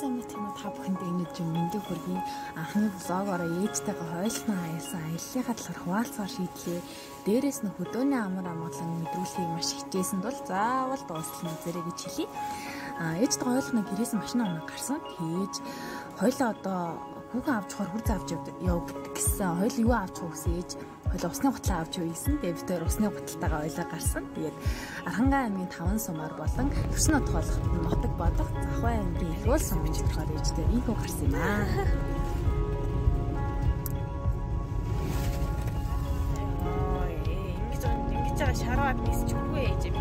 сайн мэтгэн та бүхэнд өнөөдөр мэндийг хүргэе. Анхны влогоороо ээжтэйгээ хойлохны аясан аяллахаа талаар хуваалцаар шийдлээ. Дээрээс нь хөдөөний амар амгалан мэдрүүлэхийг маш хичээсэн тул заавал дуусна зэрэг гэж хэлье. Ээжтэйгээ хойлохны гэрээс машин авна гарсан. Хийж хойлоо одоо хүүхэн авч хор хурц авч яв гэсэн. Хойлоо юу авч уу гэсэн ээж хойлоо усны гутлаа авч юу гэсэн. Тэгээд бид хоёр усны гуталтайгаа ойлоо гарсан. Тэгээд Архангай аймгийн 5 сумаар болон 9 нот болох нутаг бодох Захвай аймгийн их уул сум гэж болохоор ээжтэй ийхүү гарсан юм аа. Ингэж байгаа шараад нисч үгүй ээж би.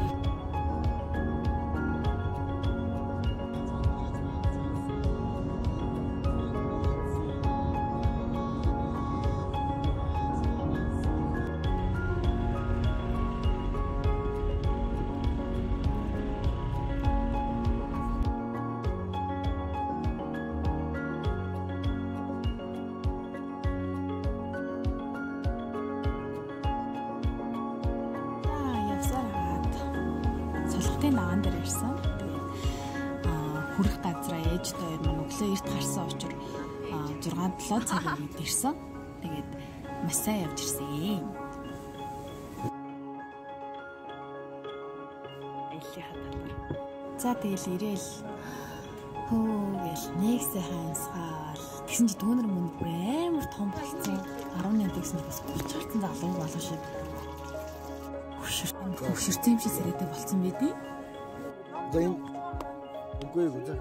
Наван дээр ирсэн. Тэгээд хүрэх газраа ээжтэй маань өглөө эрт гарсан учраас 6-7 цагийн үед ирсэн. Тэгээд маш сайн явж ирсэн. Аяллахаа талаар. За тэгэл ирээл гэл нэг сайхан амсгаал. Тэгсэн чи дүүнэр мөн амар том болсон. 18 гэсэн бас 30 гарсан залуу болоо шиг. Хөшөртэй юм шиг сэрээтэй болсон байдیں۔ За энэ үгүй юу за.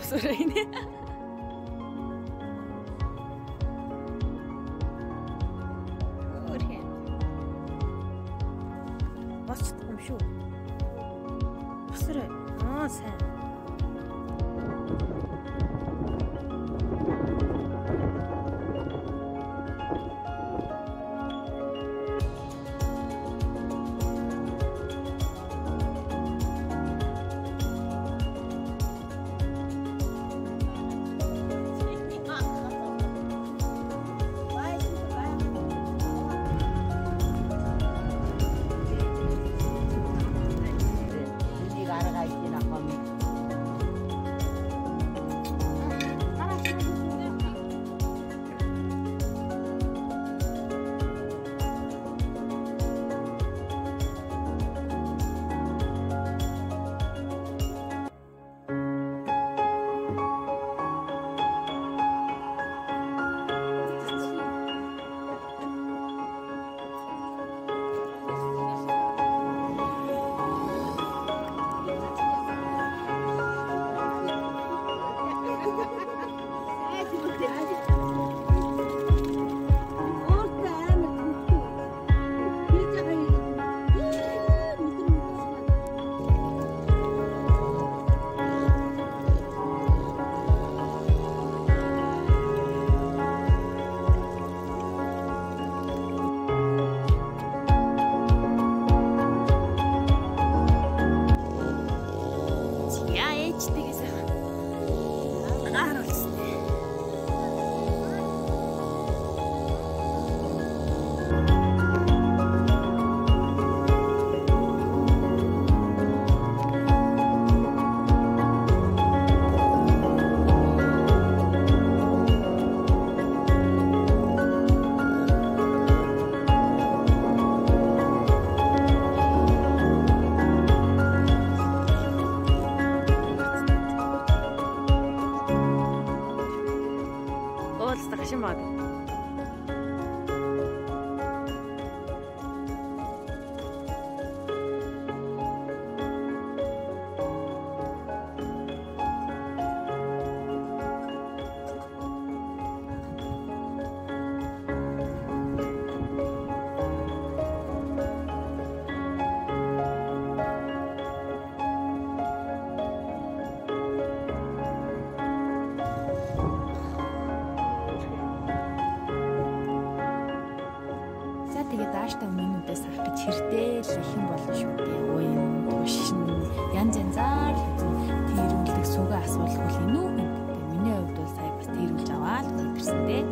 Sorry ini. Басчихсан шүү. Басраа. Сайн. тууштай өмнөдөөс авах гэж хэрдэл их юм болно шүү дээ. Уян, тушин, янз янзаар тэрүүлэх сүгэ асуулах бол энүү юм. Миний хувьд бол сая бас тэрүүлж аваад ирсэн дээ.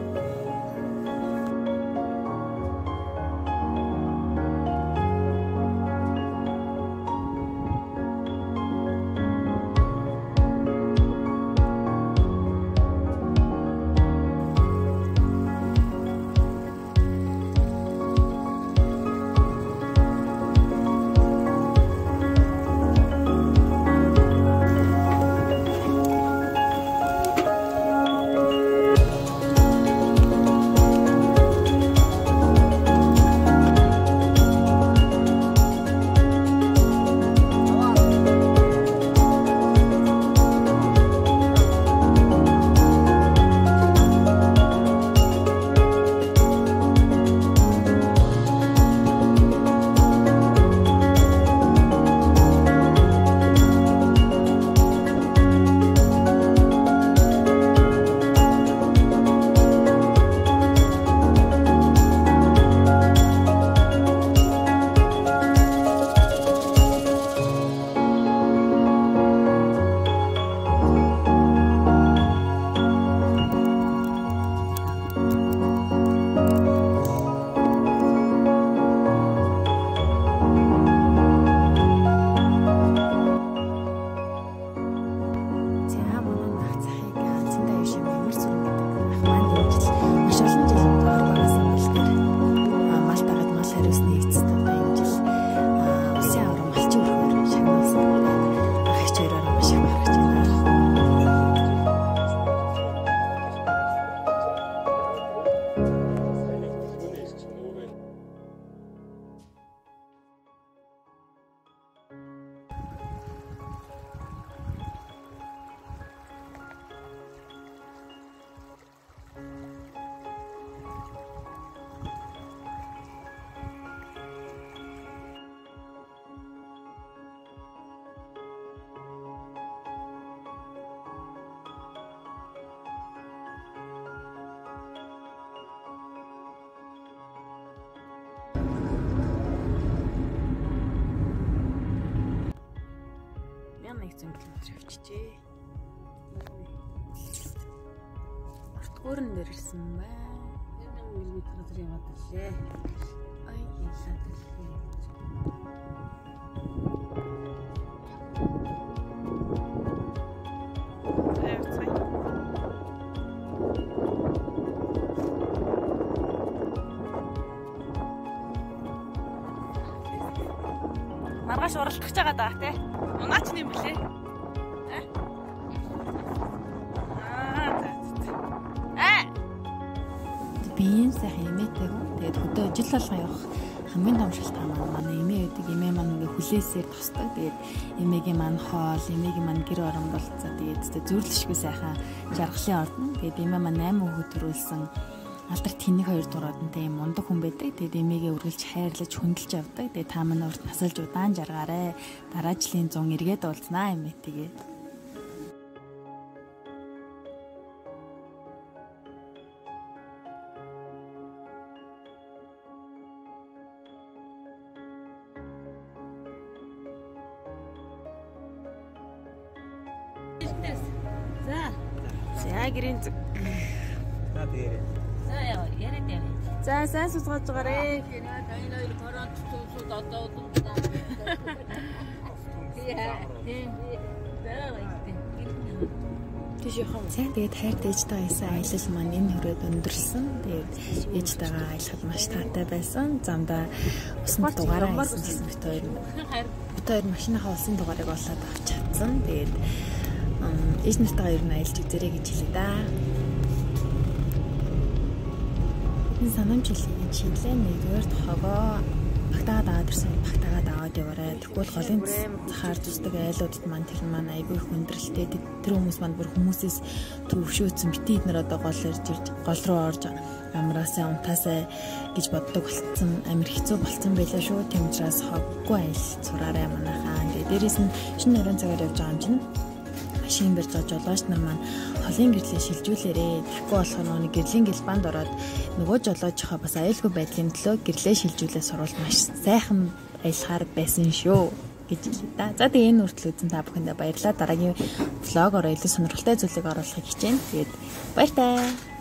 Авчижээ. Өртгөөрн дээр ирсэн байна. 1000 м зэрэг яваад ирлээ. Ай ясаад ирлээ. Маргааш уралдах гэж байгаа даа тий. Унаач нэм блэ. Би энэ сайхан эмээтэй. Тэгээд өдөө жил болгоо явах хамгийн том шалтгаан манай эмээ байдаг. Эмээ маань ингээ хүлээсээр тусдаг. Тэгээд эмээгийн маань хоол, эмээгийн маань гэр орон бол за тэгээд зөөрлөшгүй сайхан жаргалын ордон. Тэгээд эмээ маань 8 хүүхэд төрүүлсэн. Алдар тэнэг 2 дуурайдантай юм мундаг хүн байдаг. Тэгээд эмээгээ үргэлж хайрлаж хөндлөж авдаг. Тэгээд та манай урт насалж удаан жаргаарэ. Дараа жилийн 100 эргээд уулзнаа эмээтэйгээ. За гэрэн. За тэгээ. За яа яриад яа. За сайн суулгаж байгаарэ. Энэ хоёр коронавирус цуцууд одоо удаа. За тэгээд хайртай ээжтэйгээ хийсэн аялал маань энэ хүрээд өндөрлсөн. Тэгээд ээжтэйгээ аялахад маш таатай байсан. Замдаа усан дугаараа хийсэн гэсэн бит хоёр машиныхаа усан дугаарыг олоод авч чадсан. Тэгээд ээж нартайгаа ер нь аялж үзэрэй гэж хэлээ да. Энэ санамжлалыг шийдлээ. Нэгдүгээр хогоо багтаагаад аваад ирсэн. Багтаагаад аваад яваарай. Тэгвэл голын захаар тусдаг айлуудад маань тэр маань айгүй их хүндрэлтэй. Тэр хүмүүс маань бүр хүмүүсээс төвшөөцсөн. Бити эднэр одоо гол руу орж амраасаа унтаасаа гэж боддог болцсон. Амир хэцүү болцсон байлаа шүү. Тийм учраас хоггүй аялал сураарай манайхаа. Тэгээд дээрээс нь шинэ нэрэн цагаар явж байгаа юм чинь машин барьж байгаа жолооч нар маань толын гэрлээ шилжүүлээрээ. Тэгэхгүй болохоор нөгөө гэрлийн гэлбанд ороод нөгөө жолоожийнхоо бас аюулгүй байдлын төлөө гэрлээ шилжүүлээ сурвал маш сайхан аялахаар байсан шүү гэж хэлээ да. За тэгээ энэ үртэл үзэн та бүхэндээ баярлалаа. Дараагийн влогоор илүү сонирхолтой зүйлийг оруулахыг хичээнэ. Тэгээд баяртай.